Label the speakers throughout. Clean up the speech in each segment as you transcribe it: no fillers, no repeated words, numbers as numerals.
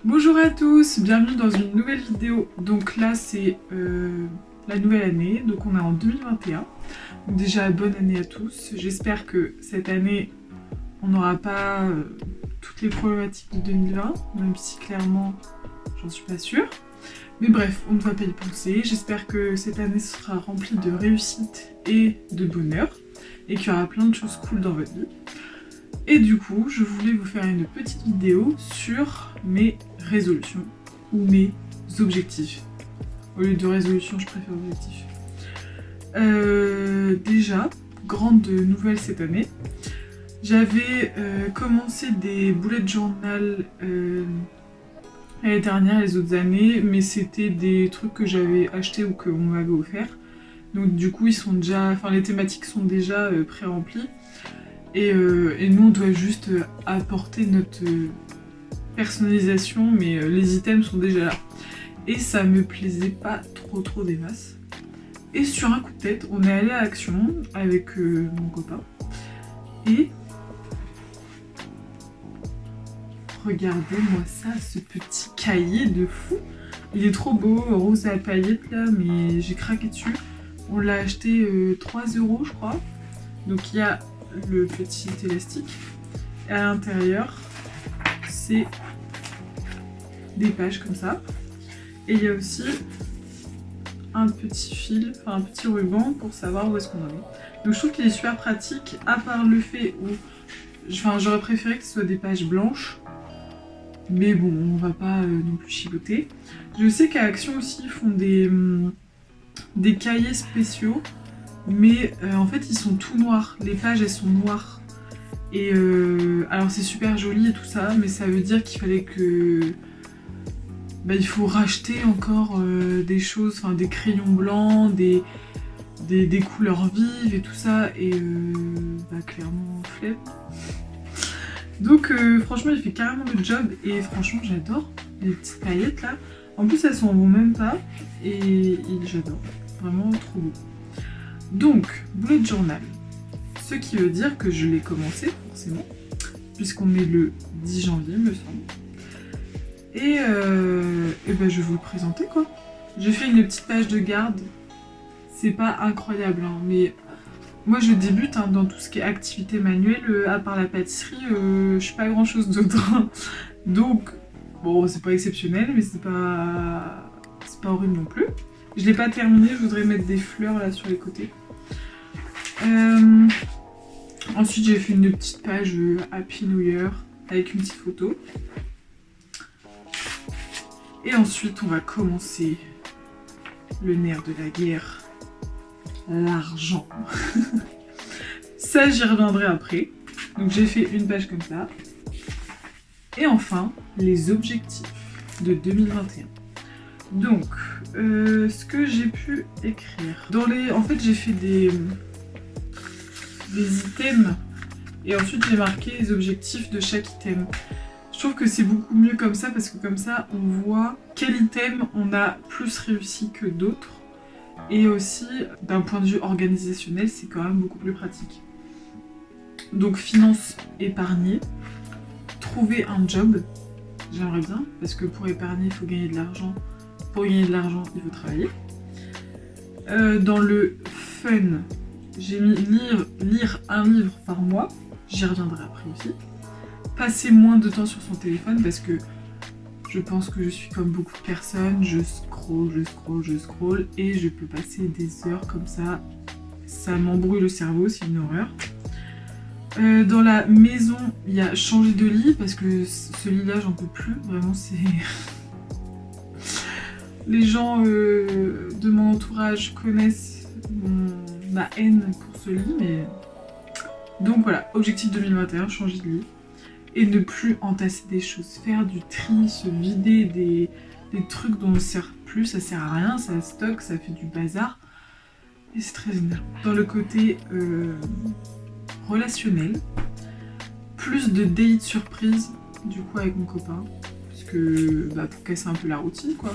Speaker 1: Bonjour à tous, bienvenue dans une nouvelle vidéo. Donc là c'est la nouvelle année, donc on est en 2021. Donc déjà bonne année à tous. J'espère que cette année on n'aura pas toutes les problématiques de 2020, même si clairement j'en suis pas sûre. Mais bref, on ne va pas y penser. J'espère que cette année sera remplie de réussite et de bonheur et qu'il y aura plein de choses cool dans votre vie. Et du coup, je voulais vous faire une petite vidéo sur mes résolutions ou mes objectifs. Au lieu de résolution, je préfère objectifs. Déjà, grande nouvelle cette année. J'avais commencé des bullet journal l'année dernière, les autres années, mais c'était des trucs que j'avais achetés ou qu'on m'avait offert. Donc du coup, ils sont déjà, enfin les thématiques sont déjà pré-remplies. Et nous, on doit juste apporter notre personnalisation, mais les items sont déjà là. Et ça me plaisait pas trop des masses. Et sur un coup de tête, on est allé à Action avec mon copain. Et regardez-moi ça, ce petit cahier de fou. Il est trop beau, rose à paillettes là, mais j'ai craqué dessus. On l'a acheté 3 € je crois. Donc il y a le petit élastique. Et à l'intérieur, c'est des pages comme ça. Et il y a aussi un petit fil, enfin un petit ruban pour savoir où est-ce qu'on en est. Donc je trouve qu'il est super pratique, à part le fait où... Enfin, j'aurais préféré que ce soit des pages blanches. Mais bon, on va pas non plus chipoter. Je sais qu'à Action aussi, ils font des cahiers spéciaux. Mais en fait ils sont tout noirs, les pages elles sont noires. Et alors c'est super joli et tout ça, mais ça veut dire qu'il fallait que... Bah, il faut racheter encore des choses, enfin des crayons blancs, des couleurs vives et tout ça, et bah clairement flemme. Donc franchement il fait carrément le job, et franchement j'adore les petites paillettes là. En plus elles s'en vont même pas, et j'adore, vraiment trop beau. Donc, bullet journal, ce qui veut dire que je l'ai commencé forcément, puisqu'on est le 10 janvier me semble. Et ben je vais vous le présenter quoi. J'ai fait une petite page de garde, c'est pas incroyable hein, mais moi je débute hein, dans tout ce qui est activité manuelle, à part la pâtisserie, je suis pas grand chose d'autre. Donc, bon c'est pas exceptionnel, mais c'est pas horrible non plus. Je l'ai pas terminé, je voudrais mettre des fleurs là sur les côtés. Ensuite j'ai fait une petite page Happy New Year avec une petite photo. Et ensuite on va commencer le nerf de la guerre, l'argent. Ça j'y reviendrai après. Donc j'ai fait une page comme ça. Et enfin les objectifs de 2021. Donc ce que j'ai pu écrire. En fait j'ai fait des items et ensuite j'ai marqué les objectifs de chaque item. Je trouve que c'est beaucoup mieux comme ça parce que comme ça on voit quel item on a plus réussi que d'autres, et aussi d'un point de vue organisationnel c'est quand même beaucoup plus pratique. Donc finances, épargner, trouver un job, j'aimerais bien parce que pour épargner il faut gagner de l'argent, pour gagner de l'argent il faut travailler. Dans le fun, j'ai mis lire un livre par mois, j'y reviendrai après aussi. Passer moins de temps sur son téléphone parce que je pense que je suis comme beaucoup de personnes, je scroll et je peux passer des heures comme ça m'embrouille le cerveau, c'est une horreur. Dans la maison, il y a changer de lit parce que ce lit là j'en peux plus, vraiment c'est... Les gens de mon entourage connaissent ma haine pour ce lit, mais... Donc voilà, objectif 2021, changer de lit. Et ne plus entasser des choses, faire du tri, se vider des trucs dont on ne sert plus, ça sert à rien, ça stocke, ça fait du bazar. Et c'est très énervant. Dans le côté relationnel, plus de dates surprises, du coup avec mon copain, parce que bah, pour casser un peu la routine quoi.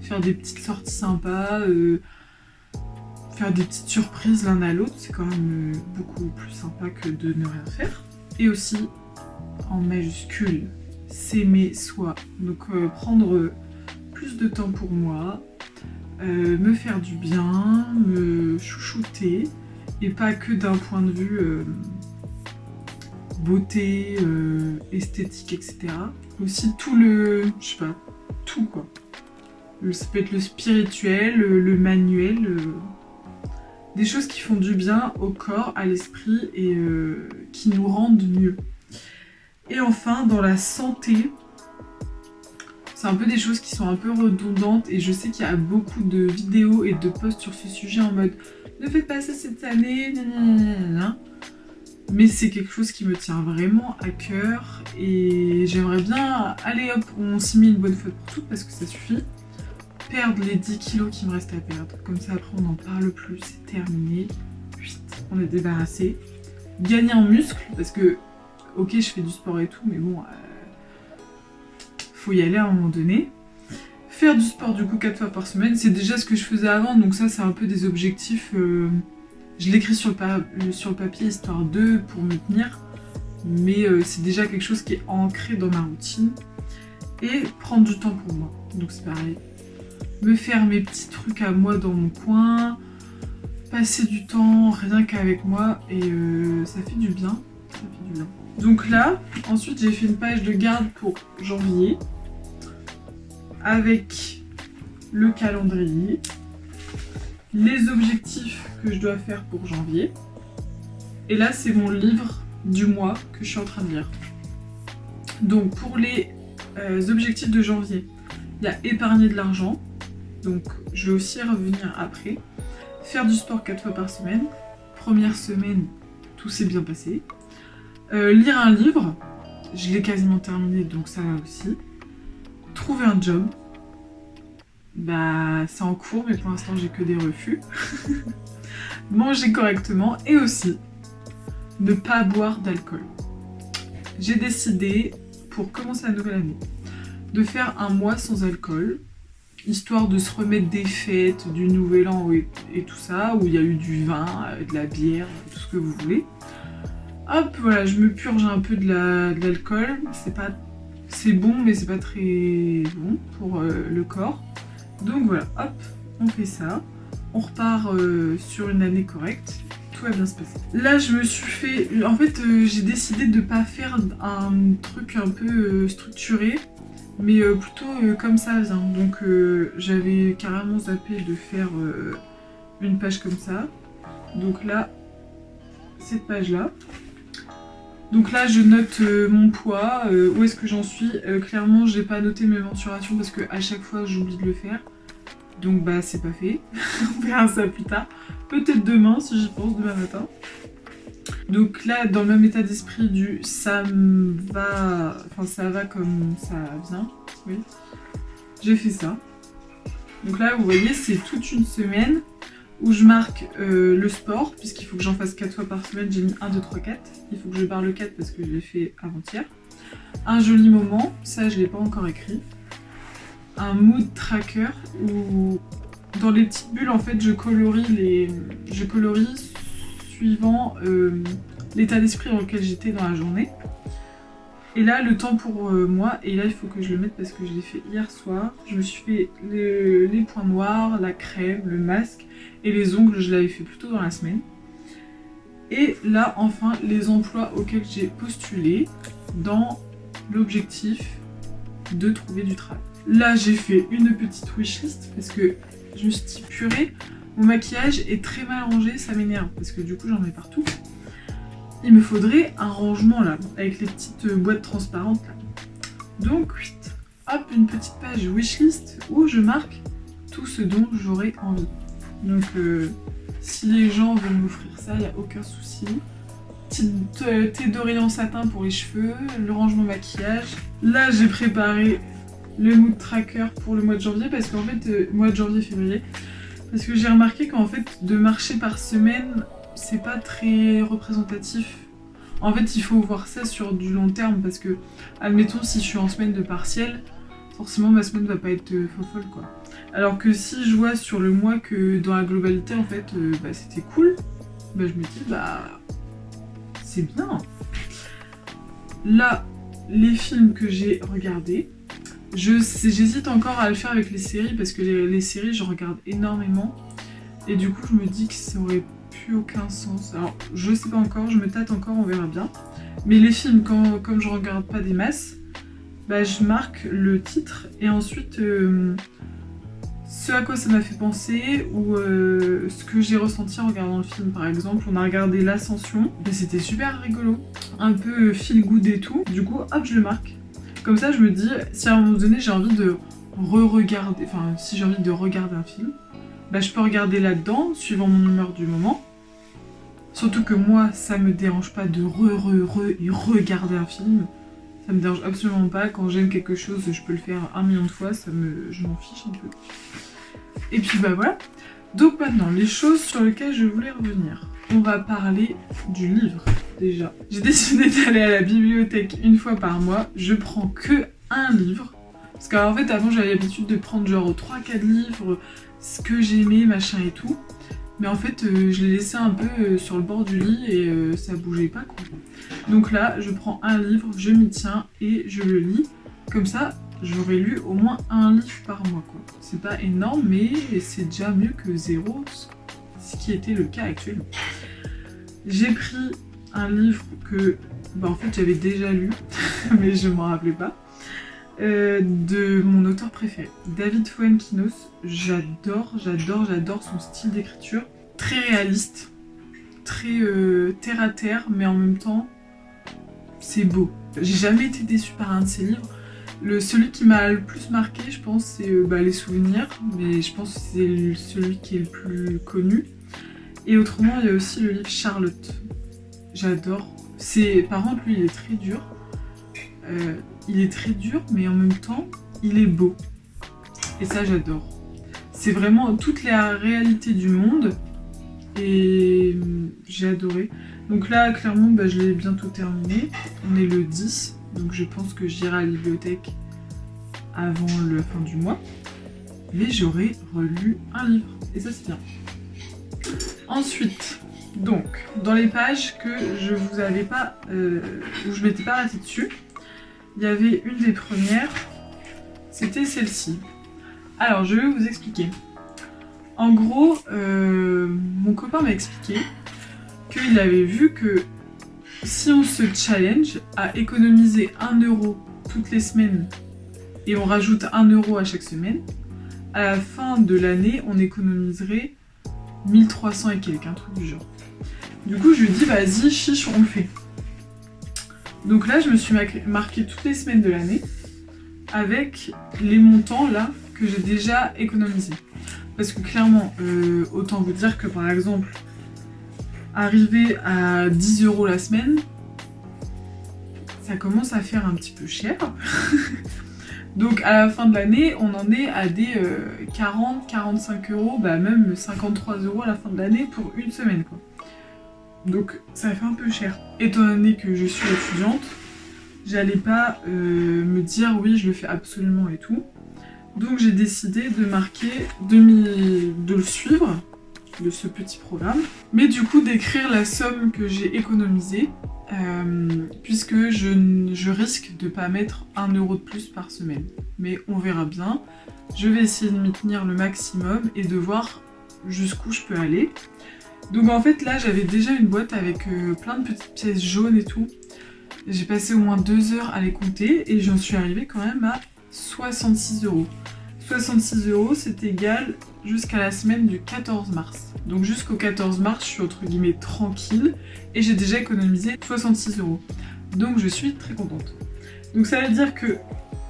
Speaker 1: Faire des petites sorties sympas, faire des petites surprises l'un à l'autre, c'est quand même beaucoup plus sympa que de ne rien faire. Et aussi, en majuscule, s'aimer soi. Donc prendre plus de temps pour moi, me faire du bien, me chouchouter, et pas que d'un point de vue beauté, esthétique, etc. Aussi tout le... je sais pas, tout quoi. Ça peut être le spirituel, le manuel, des choses qui font du bien au corps, à l'esprit et qui nous rendent mieux. Et enfin, dans la santé, c'est un peu des choses qui sont un peu redondantes et je sais qu'il y a beaucoup de vidéos et de posts sur ce sujet en mode ne faites pas ça cette année, nanana. Mais c'est quelque chose qui me tient vraiment à cœur et j'aimerais bien, allez hop, on s'y met une bonne fois pour toutes parce que ça suffit. Perdre les 10 kilos qui me restent à perdre, comme ça après on n'en parle plus, c'est terminé, on est débarrassé. Gagner en muscle, parce que ok je fais du sport et tout, mais bon, faut y aller à un moment donné. Faire du sport du coup 4 fois par semaine, c'est déjà ce que je faisais avant, donc ça c'est un peu des objectifs, je l'écris sur le papier histoire de pour me tenir, mais c'est déjà quelque chose qui est ancré dans ma routine. Et prendre du temps pour moi, donc c'est pareil. Me faire mes petits trucs à moi dans mon coin, passer du temps rien qu'avec moi et ça fait du bien. Ça fait du bien. Donc là, ensuite j'ai fait une page de garde pour janvier avec le calendrier, les objectifs que je dois faire pour janvier. Et là c'est mon livre du mois que je suis en train de lire. Donc pour les objectifs de janvier, il y a épargner de l'argent. Donc je vais aussi y revenir après. Faire du sport 4 fois par semaine. Première semaine, tout s'est bien passé. Lire un livre, je l'ai quasiment terminé donc ça va aussi. Trouver un job, bah c'est en cours mais pour l'instant j'ai que des refus. Manger correctement et aussi ne pas boire d'alcool. J'ai décidé pour commencer la nouvelle année de faire un mois sans alcool. Histoire de se remettre des fêtes, du nouvel an et tout ça, où il y a eu du vin, de la bière, tout ce que vous voulez. Hop, voilà, je me purge un peu de l'alcool. C'est bon, mais c'est pas très bon pour le corps. Donc voilà, hop, on fait ça. On repart sur une année correcte. Tout va bien se passer. Là, je me suis fait... En fait, j'ai décidé de pas faire un truc un peu structuré. Mais plutôt comme ça vient. Donc j'avais carrément zappé de faire une page comme ça. Donc là, cette page-là. Donc là, je note mon poids, où est-ce que j'en suis. Clairement, j'ai pas noté mes mensurations parce que à chaque fois, j'oublie de le faire. Donc bah, c'est pas fait. On verra ça plus tard. Peut-être demain, si j'y pense, demain matin. Donc là, dans le même état d'esprit du ça va, enfin ça va comme ça vient, oui. J'ai fait ça. Donc là, vous voyez, c'est toute une semaine où je marque le sport, puisqu'il faut que j'en fasse 4 fois par semaine. J'ai mis 1, 2, 3, 4. Il faut que je barre le 4 parce que je l'ai fait avant-hier. Un joli moment, ça je l'ai pas encore écrit. Un mood tracker où dans les petites bulles, en fait, je colorie suivant l'état d'esprit dans lequel j'étais dans la journée. Et là, le temps pour moi, et là il faut que je le mette parce que je l'ai fait hier soir. Je me suis fait les points noirs, la crème, le masque et les ongles, je l'avais fait plutôt dans la semaine. Et là, enfin, les emplois auxquels j'ai postulé dans l'objectif de trouver du travail. Là, j'ai fait une petite wishlist parce que je me suis dit, purée, mon maquillage est très mal rangé, ça m'énerve parce que du coup j'en mets partout. Il me faudrait un rangement là, avec les petites boîtes transparentes là. Donc, hop, une petite page wishlist où je marque tout ce dont j'aurais envie. Donc, si les gens veulent m'offrir ça, il n'y a aucun souci. Petite thé d'oreiller en satin pour les cheveux, le rangement maquillage. Là, j'ai préparé le mood tracker pour le mois de janvier parce qu'en fait, mois de janvier-février, parce que j'ai remarqué qu'en fait, de marcher par semaine, c'est pas très représentatif. En fait, il faut voir ça sur du long terme parce que, admettons, si je suis en semaine de partiel, forcément ma semaine va pas être folle quoi. Alors que si je vois sur le mois que dans la globalité, en fait, bah, c'était cool, bah, je me dis, bah, c'est bien. Là, les films que j'ai regardés. J'hésite encore à le faire avec les séries parce que les séries je regarde énormément et du coup je me dis que ça aurait plus aucun sens. Alors je sais pas encore, je me tâte encore, on verra bien. Mais les films, comme je regarde pas des masses, bah, je marque le titre et ensuite ce à quoi ça m'a fait penser ou ce que j'ai ressenti en regardant le film. Par exemple, on a regardé L'Ascension, et c'était super rigolo, un peu feel good et tout. Du coup, hop, je le marque. Comme ça, je me dis, si à un moment donné j'ai envie de re-regarder, enfin, si j'ai envie de regarder un film, bah, je peux regarder là-dedans, suivant mon humeur du moment. Surtout que moi, ça me dérange pas de regarder un film. Ça me dérange absolument pas. Quand j'aime quelque chose, je peux le faire 1 million de fois, je m'en fiche un peu. Et puis bah voilà. Donc maintenant, les choses sur lesquelles je voulais revenir. On va parler du livre, déjà. J'ai décidé d'aller à la bibliothèque 1 fois par mois. Je prends que un livre. Parce qu'en fait, avant, j'avais l'habitude de prendre genre 3-4 livres, ce que j'aimais, machin et tout. Mais en fait, je l'ai laissé un peu sur le bord du lit et ça bougeait pas, quoi. Donc là, je prends un livre, je m'y tiens et je le lis. Comme ça, j'aurais lu au moins un livre par mois, quoi. C'est pas énorme, mais c'est déjà mieux que 0, ce qui était le cas actuellement. J'ai pris un livre que, bah, en fait, j'avais déjà lu, mais je m'en rappelais pas. De mon auteur préféré, David Fuenquinos. J'adore son style d'écriture. Très réaliste, très terre à terre, mais en même temps, c'est beau. J'ai jamais été déçue par un de ses livres. Celui qui m'a le plus marqué, je pense, c'est Les Souvenirs, mais je pense que c'est celui qui est le plus connu. Et autrement, il y a aussi le livre Charlotte. J'adore. Par contre, lui, il est très dur. Il est très dur, mais en même temps, il est beau. Et ça, j'adore. C'est vraiment toute la réalité du monde. Et j'ai adoré. Donc là, clairement, bah, je l'ai bientôt terminé. On est le 10, donc je pense que j'irai à la bibliothèque avant la fin du mois. Mais j'aurai relu un livre. Et ça, c'est bien. Ensuite, donc, dans les pages que je vous avais pas... où je m'étais pas arrêtée dessus, il y avait une des premières, c'était celle-ci. Alors, je vais vous expliquer. En gros, mon copain m'a expliqué qu'il avait vu que si on se challenge à économiser 1 € toutes les semaines et on rajoute 1 € à chaque semaine, à la fin de l'année, on économiserait 1300 et quelques, un truc du genre. Du coup, je lui ai dit, vas-y, chiche, on le fait. Donc là, je me suis marqué toutes les semaines de l'année avec les montants là que j'ai déjà économisés. Parce que clairement, autant vous dire que par exemple, arriver à 10 € la semaine, ça commence à faire un petit peu cher. Donc à la fin de l'année, on en est à des 40-45 €, bah même 53 € à la fin de l'année pour une semaine, quoi. Donc ça fait un peu cher. Étant donné que je suis étudiante, j'allais pas me dire oui, je le fais absolument et tout. Donc j'ai décidé de marquer, de le suivre, de ce petit programme, mais du coup d'écrire la somme que j'ai économisée, puisque je risque de pas mettre 1 € de plus par semaine. Mais on verra bien. Je vais essayer de m'y tenir le maximum et de voir jusqu'où je peux aller. Donc en fait là j'avais déjà une boîte avec plein de petites pièces jaunes et tout. J'ai passé au moins 2 heures à les compter et j'en suis arrivée quand même à 66 €. 66 € c'est égal jusqu'à la semaine du 14 mars. Donc jusqu'au 14 mars je suis entre guillemets tranquille et j'ai déjà économisé 66 €. Donc je suis très contente. Donc ça veut dire que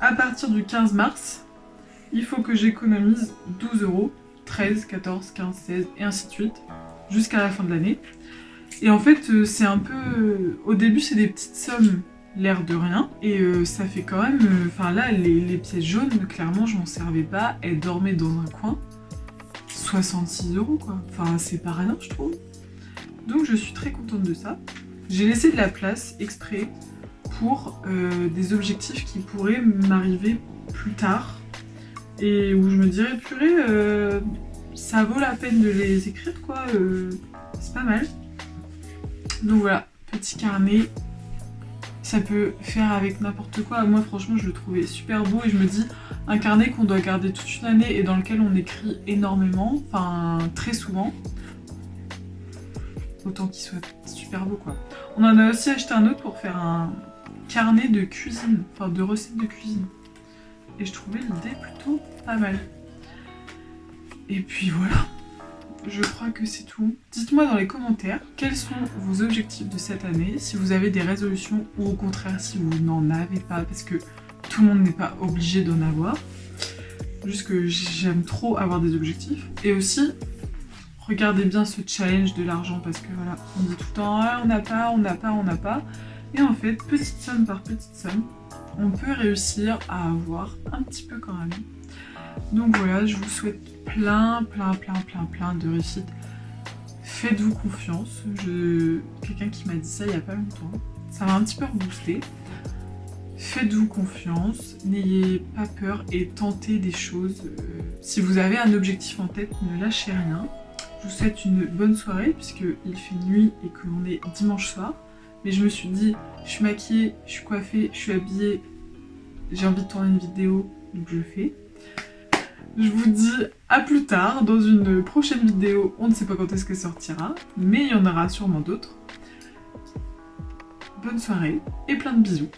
Speaker 1: à partir du 15 mars, il faut que j'économise 12 €, 13, 14, 15, 16 et ainsi de suite, jusqu'à la fin de l'année. Et en fait, c'est un peu... Au début, c'est des petites sommes, l'air de rien. Et ça fait quand même... Enfin là, les pièces jaunes, clairement, je m'en servais pas. Elles dormaient dans un coin. 66 € quoi. Enfin, c'est pas rien, je trouve. Donc je suis très contente de ça. J'ai laissé de la place exprès pour des objectifs qui pourraient m'arriver plus tard. Et où je me dirais, purée, ça vaut la peine de les écrire, quoi. C'est pas mal. Donc voilà, petit carnet Ça peut faire avec n'importe quoi. Moi franchement je le trouvais super beau et je me dis un carnet qu'on doit garder toute une année et dans lequel on écrit énormément, enfin très souvent. Autant qu'il soit super beau quoi. On en a aussi acheté un autre pour faire un carnet de cuisine, enfin de recettes de cuisine. Et je trouvais l'idée plutôt pas mal. Et puis voilà. Je crois que c'est tout. Dites-moi dans les commentaires quels sont vos objectifs de cette année, si vous avez des résolutions ou au contraire si vous n'en avez pas, parce que tout le monde n'est pas obligé d'en avoir. Juste que j'aime trop avoir des objectifs. Et aussi, regardez bien ce challenge de l'argent parce que voilà, on dit tout le temps ah, on n'a pas, on n'a pas, on n'a pas. Et en fait, petite somme par petite somme, on peut réussir à avoir un petit peu quand même. Donc voilà, je vous souhaite plein de réussite. Faites-vous confiance. Quelqu'un qui m'a dit ça il n'y a pas longtemps. Ça m'a un petit peu reboosté. Faites-vous confiance, n'ayez pas peur et tentez des choses. Si vous avez un objectif en tête, ne lâchez rien. Je vous souhaite une bonne soirée puisqu'il fait nuit et que l'on est dimanche soir. Mais je me suis dit, je suis maquillée, je suis coiffée, je suis habillée, j'ai envie de tourner une vidéo, donc je le fais. Je vous dis à plus tard dans une prochaine vidéo, on ne sait pas quand est-ce qu'elle sortira, mais il y en aura sûrement d'autres. Bonne soirée et plein de bisous.